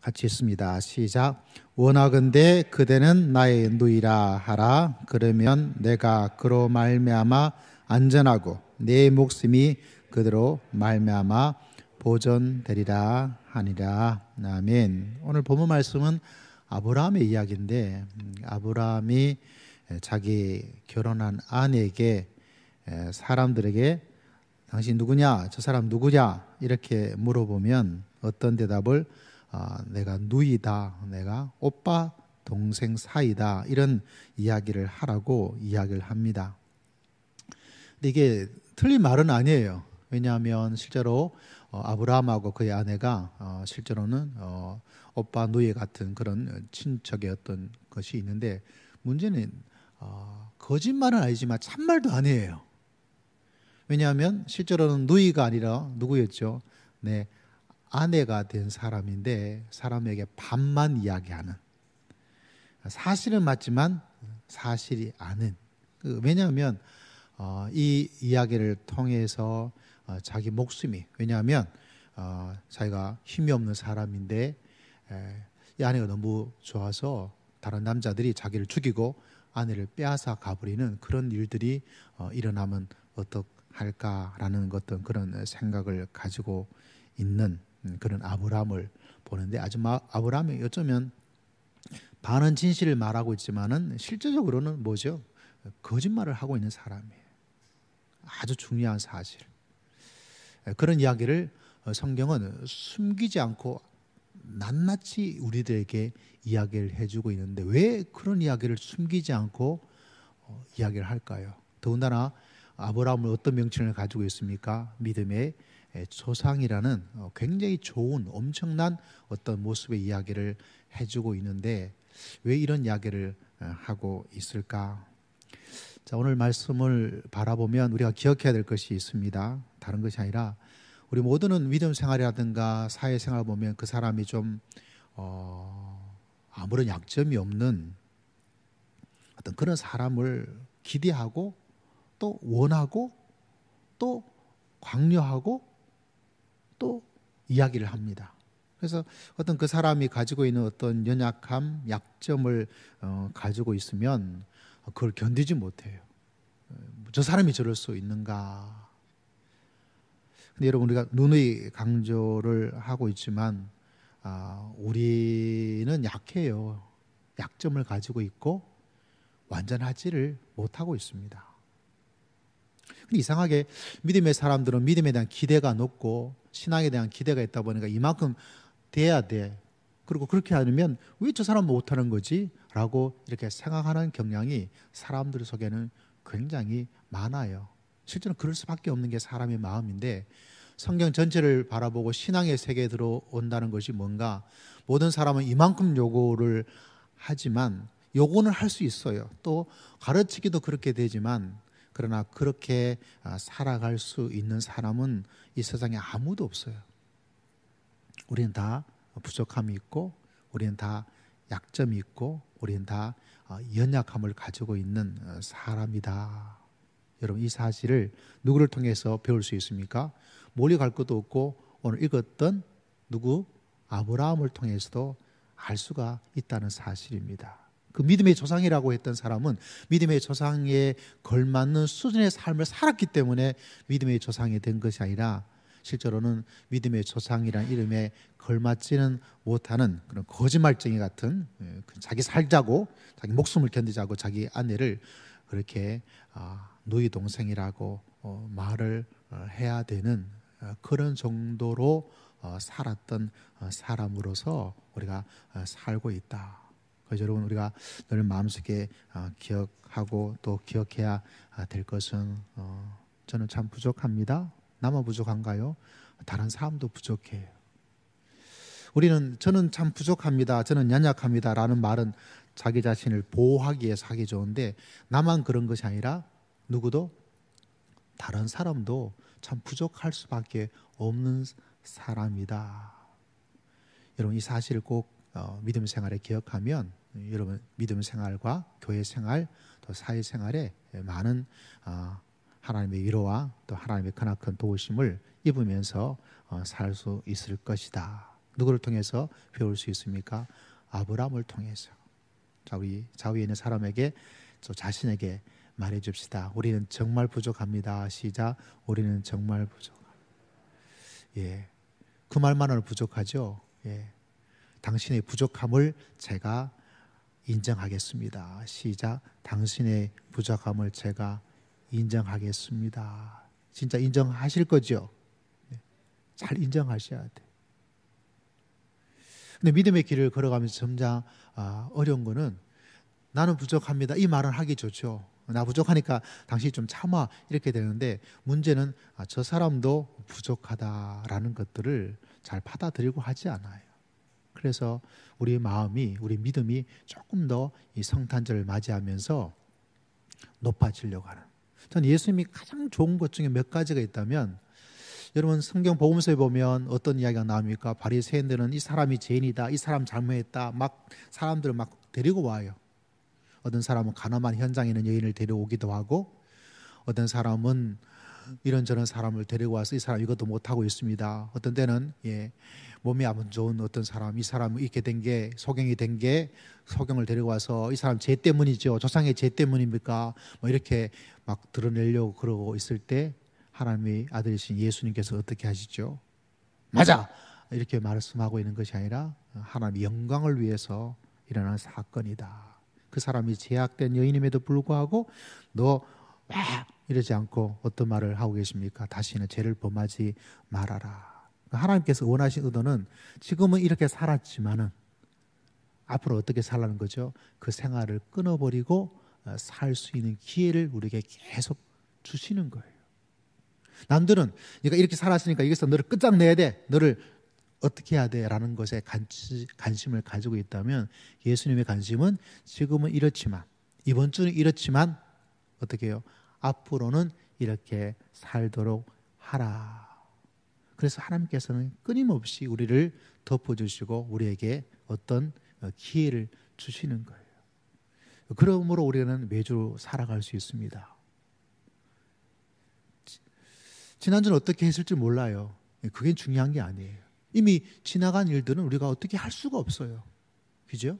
같이 있습니다. 시작. 원하건대 그대는 나의 누이라 하라. 그러면 내가 그로 말미암아 안전하고 내 목숨이 그대로 말미암아 보존되리라 하니라. 아멘. 오늘 본문 말씀은 아브라함의 이야기인데, 아브라함이 자기 결혼한 아내에게 사람들에게 당신 누구냐, 저 사람 누구냐 이렇게 물어보면 어떤 대답을 내가 누이다, 내가 오빠 동생 사이다, 이런 이야기를 하라고 이야기를 합니다. 근데 이게 틀린 말은 아니에요. 왜냐하면 실제로 아브라함하고 그의 아내가 실제로는 오빠 누이 같은 그런 친척의 어떤 것이 있는데, 문제는 거짓말은 아니지만 참말도 아니에요. 왜냐하면 실제로는 누이가 아니라 누구였죠? 내 아내가 된 사람인데 사람에게 반만 이야기하는, 사실은 맞지만 사실이 아닌. 왜냐하면 이 이야기를 통해서 자기 목숨이, 왜냐하면 자기가 힘이 없는 사람인데 이 아내가 너무 좋아서 다른 남자들이 자기를 죽이고 아내를 빼앗아 가버리는 그런 일들이 일어나면 어떡할까라는 어떤 그런 생각을 가지고 있는 그런 아브라함을 보는데, 아브라함이 어쩌면 반은 진실을 말하고 있지만은 실제적으로는 뭐죠? 거짓말을 하고 있는 사람이에요. 아주 중요한 사실. 그런 이야기를 성경은 숨기지 않고 낱낱이 우리들에게 이야기를 해주고 있는데, 왜 그런 이야기를 숨기지 않고 이야기를 할까요? 더군다나 아브라함은 어떤 명칭을 가지고 있습니까? 믿음의 조상이라는 굉장히 좋은 엄청난 어떤 모습의 이야기를 해주고 있는데, 왜 이런 이야기를 하고 있을까? 자, 오늘 말씀을 바라보면 우리가 기억해야 될 것이 있습니다. 다른 것이 아니라 우리 모두는 믿음 생활이라든가 사회생활 보면 그 사람이 좀 아무런 약점이 없는 어떤 그런 사람을 기대하고 또 원하고 또 강요하고 또 이야기를 합니다. 그래서 어떤 그 사람이 가지고 있는 어떤 연약함, 약점을 가지고 있으면 그걸 견디지 못해요. 저 사람이 저럴 수 있는가? 근데 여러분, 우리가 누누이 강조를 하고 있지만 우리는 약해요. 약점을 가지고 있고 완전하지를 못하고 있습니다. 근데 이상하게 믿음의 사람들은 믿음에 대한 기대가 높고 신앙에 대한 기대가 있다 보니까 이만큼 돼야 돼, 그리고 그렇게 하면 왜 저 사람 못하는 거지? 라고 이렇게 생각하는 경향이 사람들 속에는 굉장히 많아요. 실제로 그럴 수밖에 없는 게 사람의 마음인데, 성경 전체를 바라보고 신앙의 세계에 들어온다는 것이 뭔가, 모든 사람은 이만큼 요구를 하지만 요구는 할 수 있어요. 또 가르치기도 그렇게 되지만, 그러나 그렇게 살아갈 수 있는 사람은 이 세상에 아무도 없어요. 우리는 다 부족함이 있고, 우리는 다 약점이 있고, 우리는 다 연약함을 가지고 있는 사람이다. 여러분, 이 사실을 누구를 통해서 배울 수 있습니까? 멀리 갈 것도 없고 오늘 읽었던 누구? 아브라함을 통해서도 알 수가 있다는 사실입니다. 그 믿음의 조상이라고 했던 사람은 믿음의 조상에 걸맞는 수준의 삶을 살았기 때문에 믿음의 조상이 된 것이 아니라, 실제로는 믿음의 조상이라는 이름에 걸맞지는 못하는 그런 거짓말쟁이 같은, 자기 살자고, 자기 목숨을 견디자고 자기 아내를 그렇게 누이 동생이라고 말을 해야 되는 그런 정도로 살았던 사람으로서 우리가 살고 있다. 그래서 여러분, 우리가 늘 마음속에 기억하고 또 기억해야 될 것은, 저는 참 부족합니다. 나만 부족한가요? 다른 사람도 부족해요. 저는 참 부족합니다, 저는 연약합니다 라는 말은 자기 자신을 보호하기 위해서 하기 좋은데, 나만 그런 것이 아니라 누구도, 다른 사람도 참 부족할 수밖에 없는 사람이다. 여러분, 이 사실을 꼭 믿음 생활에 기억하면 여러분 믿음 생활과 교회 생활 또 사회 생활에 많은 하나님의 위로와 또 하나님의 크나큰 도우심을 입으면서 살 수 있을 것이다. 누구를 통해서 배울 수 있습니까? 아브라함을 통해서. 자, 우리 좌우에 있는 사람에게 저 자신에게 말해 줍시다. 우리는 정말 부족합니다. 시작. 우리는 정말 부족합니다. 예, 그 말만으로 부족하죠. 예, 당신의 부족함을 제가 인정하겠습니다. 시작. 당신의 부족함을 제가 인정하겠습니다. 진짜 인정하실 거죠? 잘 인정하셔야 돼. 근데 믿음의 길을 걸어가면서 점점 어려운 거는 나는 부족합니다. 이 말은 하기 좋죠. 나 부족하니까 당신이 좀 참아 이렇게 되는데 문제는 저 사람도 부족하다라는 것들을 잘 받아들이고 하지 않아요. 그래서 우리 마음이, 우리 믿음이 조금 더 이 성탄절을 맞이하면서 높아지려고 하는. 저는 예수님이 가장 좋은 것 중에 몇 가지가 있다면, 여러분 성경 복음서에 보면 어떤 이야기가 나옵니까? 바리새인들은 이 사람이 죄인이다, 이 사람 잘못했다, 막 사람들을 막 데리고 와요. 어떤 사람은 가늠한 현장에 있는 여인을 데려오기도 하고, 어떤 사람은 이런저런 사람을 데리고 와서 이 사람 이것도 못하고 있습니다. 어떤 때는 몸이 안 좋은 어떤 사람, 이 사람이 이렇게 된 게 소경이 된 게 소경을 데리고 와서 이 사람 죄 때문이죠, 조상의 죄 때문입니까? 뭐 이렇게 막 드러내려고 그러고 있을 때 하나님의 아들이신 예수님께서 어떻게 하시죠? 맞아! 이렇게 말씀하고 있는 것이 아니라 하나님의 영광을 위해서 일어난 사건이다. 그 사람이 제약된 여인임에도 불구하고 너 이러지 않고 어떤 말을 하고 계십니까? 다시는 죄를 범하지 말아라. 하나님께서 원하신 의도는 지금은 이렇게 살았지만은 앞으로 어떻게 살라는 거죠? 그 생활을 끊어버리고 살 수 있는 기회를 우리에게 계속 주시는 거예요. 남들은 네가 이렇게 살았으니까 여기서 너를 끝장내야 돼, 너를 어떻게 해야 돼 라는 것에 관심을 가지고 있다면, 예수님의 관심은 지금은 이렇지만, 이번 주는 이렇지만 어떻게 해요? 앞으로는 이렇게 살도록 하라. 그래서 하나님께서는 끊임없이 우리를 덮어주시고 우리에게 어떤 기회를 주시는 거예요. 그러므로 우리는 매주 살아갈 수 있습니다. 지난주는 어떻게 했을지 몰라요. 그게 중요한 게 아니에요. 이미 지나간 일들은 우리가 어떻게 할 수가 없어요. 그죠?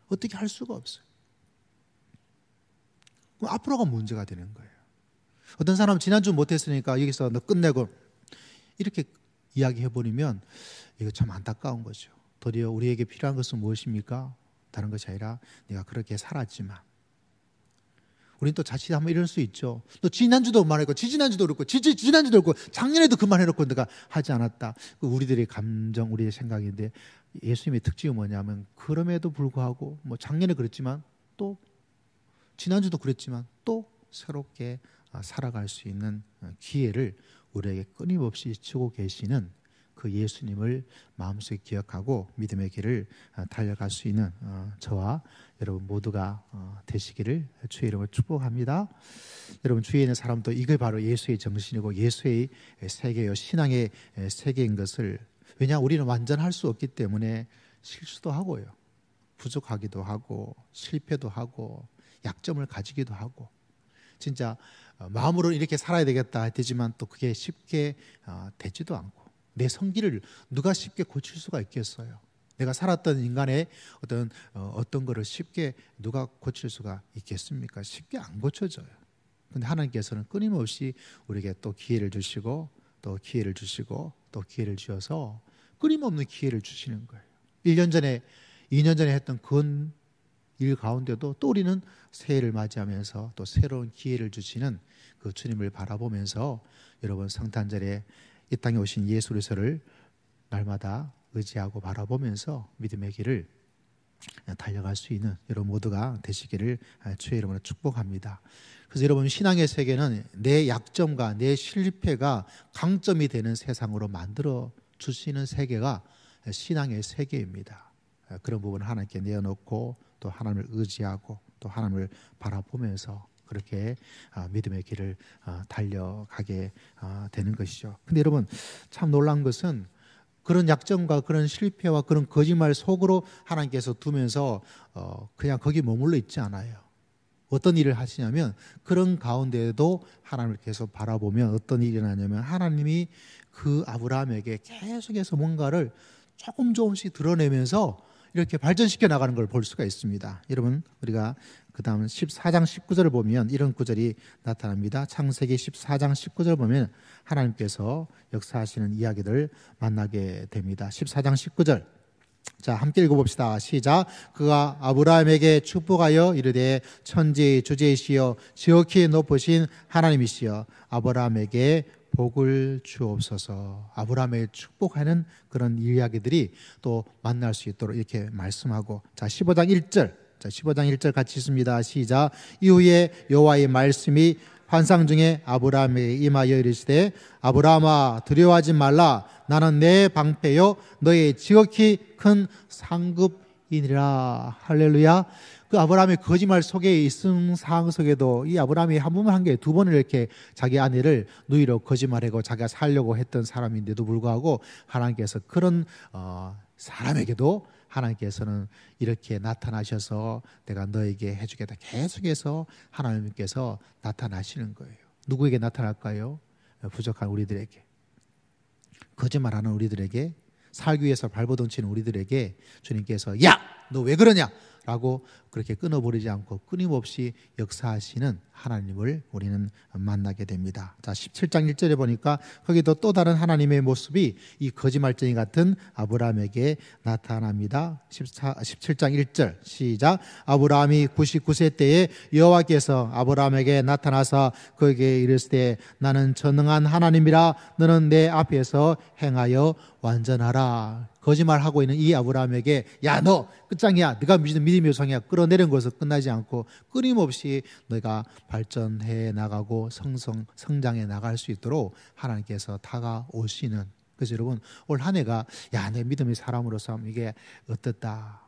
어떻게 할 수가 없어요. 그럼 앞으로가 문제가 되는 거예요. 어떤 사람은 지난주 못했으니까 여기서 너 끝내고 이렇게 이야기해버리면 이거 참 안타까운 거죠. 도리어 우리에게 필요한 것은 무엇입니까? 다른 것이 아니라 내가 그렇게 살았지만, 우리는 또 자칫 한번 이럴 수 있죠. 또 지난주도 말했고 지지난주도 그렇고 지난주도 그렇고 작년에도 그만해놓고 내가 하지 않았다. 우리들의 감정, 우리의 생각인데, 예수님의 특징이 뭐냐면 그럼에도 불구하고 뭐 작년에 그랬지만 또 지난주도 그랬지만 또 새롭게 살아갈 수 있는 기회를 우리에게 끊임없이 주고 계시는 그 예수님을 마음속에 기억하고 믿음의 길을 달려갈 수 있는 저와 여러분 모두가 되시기를 주의 이름으로 축복합니다. 여러분 주위에 있는 사람도 이게 바로 예수의 정신이고 예수의 세계요, 신앙의 세계인 것을, 왜냐 우리는 완전할 수 없기 때문에 실수도 하고요, 부족하기도 하고 실패도 하고 약점을 가지기도 하고, 진짜 마음으로 이렇게 살아야 되겠다 되지만 또 그게 쉽게 되지도 않고, 내 성기를 누가 쉽게 고칠 수가 있겠어요? 내가 살았던 인간의 어떤 거를 쉽게 누가 고칠 수가 있겠습니까? 쉽게 안 고쳐져요. 근데 하나님께서는 끊임없이 우리에게 또 기회를 주시고 또 기회를 주시고 또 기회를 주셔서 끊임없는 기회를 주시는 거예요. 1년 전에 2년 전에 했던 그 일 가운데도 또 우리는 새해를 맞이하면서 또 새로운 기회를 주시는 그 주님을 바라보면서 여러분 성탄절에 이 땅에 오신 예수 그리스도를 날마다 의지하고 바라보면서 믿음의 길을 달려갈 수 있는 여러분 모두가 되시기를 주의 이름으로 축복합니다. 그래서 여러분 신앙의 세계는 내 약점과 내 실패가 강점이 되는 세상으로 만들어 주시는 세계가 신앙의 세계입니다. 그런 부분을 하나님께 내어놓고 또 하나님을 의지하고 또 하나님을 바라보면서 그렇게 믿음의 길을 달려가게 되는 것이죠. 근데 여러분 참 놀라운 것은 그런 약점과 그런 실패와 그런 거짓말 속으로 하나님께서 두면서 그냥 거기 머물러 있지 않아요. 어떤 일을 하시냐면 그런 가운데에도 하나님을 계속 바라보면 어떤 일이 일어나냐면 하나님이 그 아브라함에게 계속해서 뭔가를 조금씩 드러내면서 이렇게 발전시켜 나가는 걸 볼 수가 있습니다. 여러분, 우리가 그 다음 14장 19절을 보면 이런 구절이 나타납니다. 창세기 14장 19절 보면 하나님께서 역사하시는 이야기를 만나게 됩니다. 14장 19절, 자, 함께 읽어봅시다. 시작. 그가 아브라함에게 축복하여 이르되 천지 주제이시여 지극히 높으신 하나님이시여 아브라함에게 복을 주옵소서. 아브라함에게 축복하는 그런 이야기들이 또 만날 수 있도록 이렇게 말씀하고, 자, 15장 1절, 자, 15장 1절 같이 읽습니다. 시작. 이후에 여호와의 말씀이 환상 중에 아브라함에게 임하여 이르시되 아브라함아 두려워하지 말라. 나는 내 방패요 너의 지극히 큰 상급이니라. 할렐루야. 그 아브라함의 거짓말 속에 있은 상황 속에도 이 아브라함이 한 번만 한 게 두 번을 이렇게 자기 아내를 누이로 거짓말하고 자기가 살려고 했던 사람인데도 불구하고 하나님께서 그런 사람에게도 하나님께서는 이렇게 나타나셔서 내가 너에게 해주겠다. 계속해서 하나님께서 나타나시는 거예요. 누구에게 나타날까요? 부족한 우리들에게, 거짓말하는 우리들에게, 살기 위해서 발버둥치는 우리들에게 주님께서 야! 너 왜 그러냐? 라고 그렇게 끊어버리지 않고 끊임없이 역사하시는 하나님을 우리는 만나게 됩니다. 자, 17장 1절에 보니까 거기도 또 다른 하나님의 모습이 이 거짓말쟁이 같은 아브라함에게 나타납니다. 17장 1절 시작. 아브라함이 99세 때에 여호와께서 아브라함에게 나타나사 그에게 이르시되 나는 전능한 하나님이라 너는 내 앞에서 행하여 완전하라. 거짓말하고 있는 이 아브라함에게 야, 너 끝장이야. 네가 믿음의 요성이야. 끌어내린 것으로 끝나지 않고 끊임없이 너가 발전해 나가고 성장해 나갈 수 있도록 하나님께서 다가오시는. 그래서 여러분, 올 한 해가 야, 내 믿음의 사람으로서 이게 어떻다,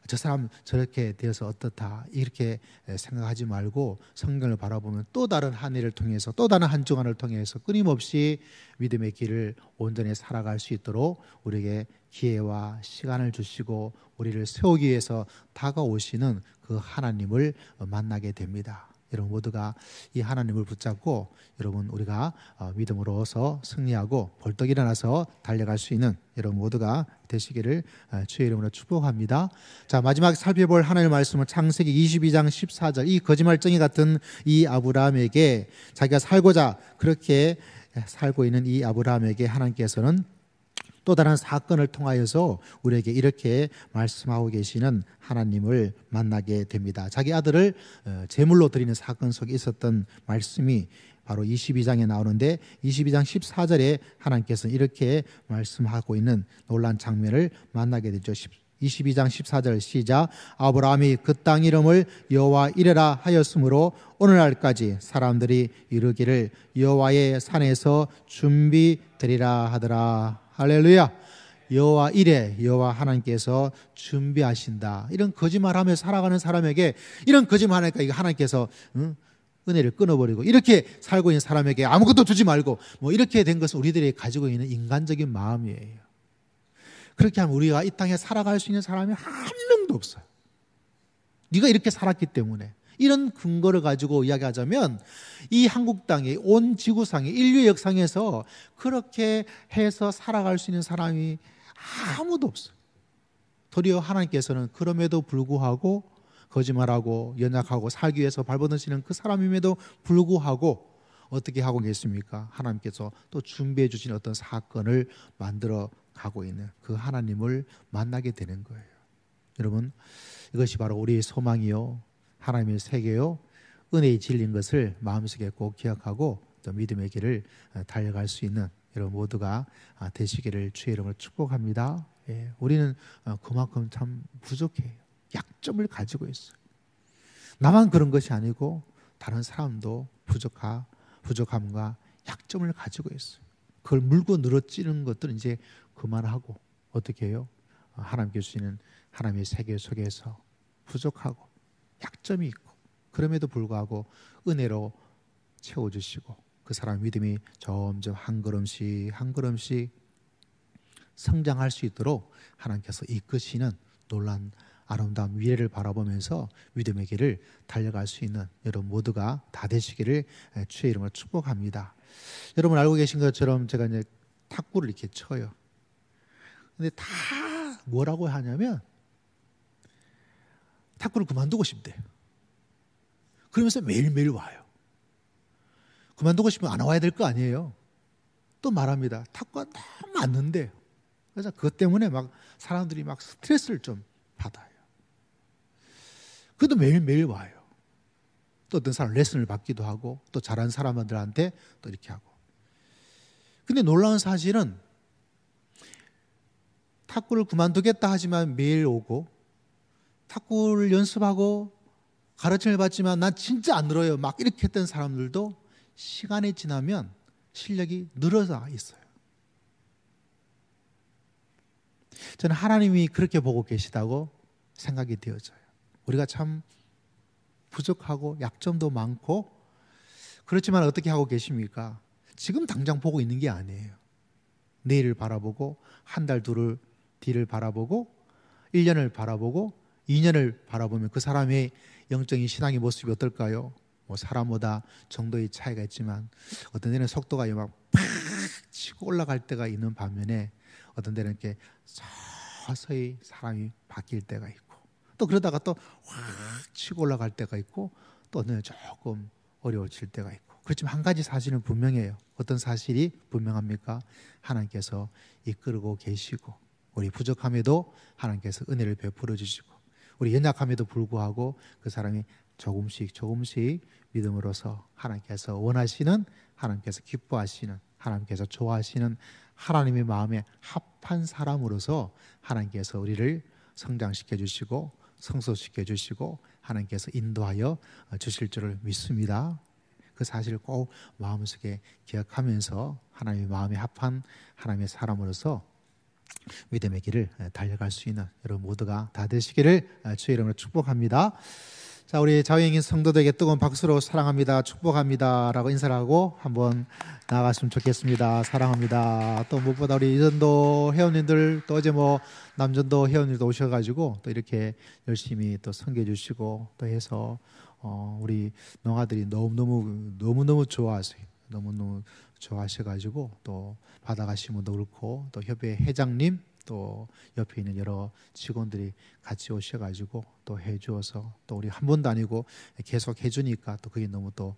저 사람 저렇게 되어서 어떻다 이렇게 생각하지 말고 성경을 바라보면 또 다른 한 해를 통해서 또 다른 한 주간을 통해서 끊임없이 믿음의 길을 온전히 살아갈 수 있도록 우리에게 기회와 시간을 주시고 우리를 세우기 위해서 다가오시는 그 하나님을 만나게 됩니다. 여러분 모두가 이 하나님을 붙잡고 여러분 우리가 믿음으로서 승리하고 벌떡 일어나서 달려갈 수 있는 여러분 모두가 되시기를 주의 이름으로 축복합니다. 자, 마지막 살펴볼 하나님의 말씀은 창세기 22장 14절. 이 거짓말쟁이 같은 이 아브라함에게 자기가 살고자 그렇게 살고 있는 이 아브라함에게 하나님께서는 또 다른 사건을 통하여서 우리에게 이렇게 말씀하고 계시는 하나님을 만나게 됩니다. 자기 아들을 제물로 드리는 사건 속에 있었던 말씀이 바로 22장에 나오는데 22장 14절에 하나님께서는 이렇게 말씀하고 있는 놀라운 장면을 만나게 되죠. 22장 14절 시작. 아브라함이 그 땅 이름을 여호와 이레라 하였으므로 오늘날까지 사람들이 이르기를 여호와의 산에서 준비되리라 하더라. 할렐루야. 여호와 이레, 여호와 하나님께서 준비하신다. 이런 거짓말하며 살아가는 사람에게 이런 거짓말하니까 이거 하나님께서 은혜를 끊어버리고 이렇게 살고 있는 사람에게 아무것도 주지 말고 뭐 이렇게 된 것은 우리들이 가지고 있는 인간적인 마음이에요. 그렇게 하면 우리가 이 땅에 살아갈 수 있는 사람이 한 명도 없어요. 네가 이렇게 살았기 때문에. 이런 근거를 가지고 이야기하자면 이 한국 땅에 온 지구상의 인류의 역상에서 그렇게 해서 살아갈 수 있는 사람이 아무도 없어요. 도리어 하나님께서는 그럼에도 불구하고 거짓말하고 연약하고 살기 위해서 발버둥치는 그 사람임에도 불구하고 어떻게 하고 계십니까? 하나님께서 또 준비해 주신 어떤 사건을 만들어 가고 있는 그 하나님을 만나게 되는 거예요. 여러분, 이것이 바로 우리의 소망이요 하나님의 세계요 은혜의 진리인 것을 마음속에 꼭 기억하고 또 믿음의 길을 달려갈 수 있는 여러분 모두가 되시기를 주의 이름으로 축복합니다. 예, 우리는 그만큼 참 부족해요. 약점을 가지고 있어요. 나만 그런 것이 아니고 다른 사람도 부족함과 약점을 가지고 있어요. 그걸 물고 늘어지는 것들은 이제 그만하고 어떻게 해요? 하나님께 주시는 하나님의 세계 속에서 부족하고 약점이 있고 그럼에도 불구하고 은혜로 채워주시고 그 사람 믿음이 점점 한 걸음씩 한 걸음씩 성장할 수 있도록 하나님께서 이끄시는 놀란 아름다운 미래를 바라보면서 믿음의 길을 달려갈 수 있는 여러분 모두가 다 되시기를 주의 이름으로 축복합니다. 여러분 알고 계신 것처럼 제가 이제 탁구를 이렇게 쳐요. 근데 다 뭐라고 하냐면 탁구를 그만두고 싶대. 그러면서 매일매일 와요. 그만두고 싶으면 안 와야 될 거 아니에요. 또 말합니다. 탁구가 너무 맞는데. 그래서 그것 때문에 막 사람들이 막 스트레스를 좀 받아요. 그래도 매일매일 와요. 또 어떤 사람 레슨을 받기도 하고 또 잘하는 사람들한테 또 이렇게 하고. 근데 놀라운 사실은 탁구를 그만두겠다 하지만 매일 오고 탁구를 연습하고 가르침을 받지만 난 진짜 안 늘어요. 막 이렇게 했던 사람들도 시간이 지나면 실력이 늘어서 있어요. 저는 하나님이 그렇게 보고 계시다고 생각이 되어져요. 우리가 참 부족하고 약점도 많고 그렇지만 어떻게 하고 계십니까? 지금 당장 보고 있는 게 아니에요. 내일을 바라보고 한 달, 둘을 뒤를 바라보고 1년을 바라보고 2년을 바라보면 그 사람의 영적인 신앙의 모습이 어떨까요? 뭐 사람마다 정도의 차이가 있지만 어떤 데는 속도가 막 팍 치고 올라갈 때가 있는 반면에 어떤 데는 이렇게 서서히 사람이 바뀔 때가 있고 또 그러다가 또 확 치고 올라갈 때가 있고 또 어떤 데는 조금 어려워질 때가 있고 그렇지만 한 가지 사실은 분명해요. 어떤 사실이 분명합니까? 하나님께서 이끌고 계시고 우리 부족함에도 하나님께서 은혜를 베풀어 주시고 우리 연약함에도 불구하고 그 사람이 조금씩 믿음으로써 하나님께서 원하시는 하나님께서 기뻐하시는 하나님께서 좋아하시는 하나님의 마음에 합한 사람으로서 하나님께서 우리를 성장시켜 주시고 성소시켜 주시고 하나님께서 인도하여 주실 줄을 믿습니다. 그 사실을 꼭 마음속에 기억하면서 하나님의 마음에 합한 하나님의 사람으로서 믿음의 길을 달려갈 수 있는 여러분 모두가 다 되시기를 주의 이름으로 축복합니다. 자, 우리 자유행인 성도들에게 뜨거운 박수로 사랑합니다, 축복합니다 라고 인사를 하고 한번 나아갔으면 좋겠습니다. 사랑합니다. 또 무엇보다 우리 이전도 회원님들 또 어제 뭐 남전도 회원님도 오셔가지고 또 이렇게 열심히 또 섬겨 주시고 또 해서 우리 농아들이 너무너무 좋아하세요. 너무너무 좋아하셔가지고 또 받아가신 분도 그렇고 또 협회 회장님 또 옆에 있는 여러 직원들이 같이 오셔가지고 또 해주어서 또 우리 한 번도 아니고 계속 해주니까 또 그게 너무 또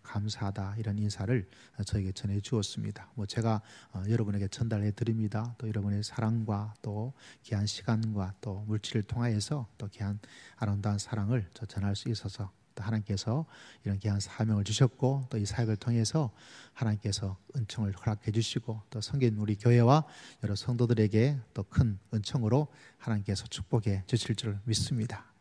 감사하다 이런 인사를 저에게 전해주었습니다. 뭐 제가 여러분에게 전달해 드립니다. 또 여러분의 사랑과 또 귀한 시간과 또 물질을 통하여서 또 귀한 아름다운 사랑을 전할 수 있어서 또 하나님께서 이런 귀한 사명을 주셨고 또 이 사역을 통해서 하나님께서 은총을 허락해 주시고 또 섬긴 우리 교회와 여러 성도들에게 또 큰 은총으로 하나님께서 축복해 주실 줄 믿습니다.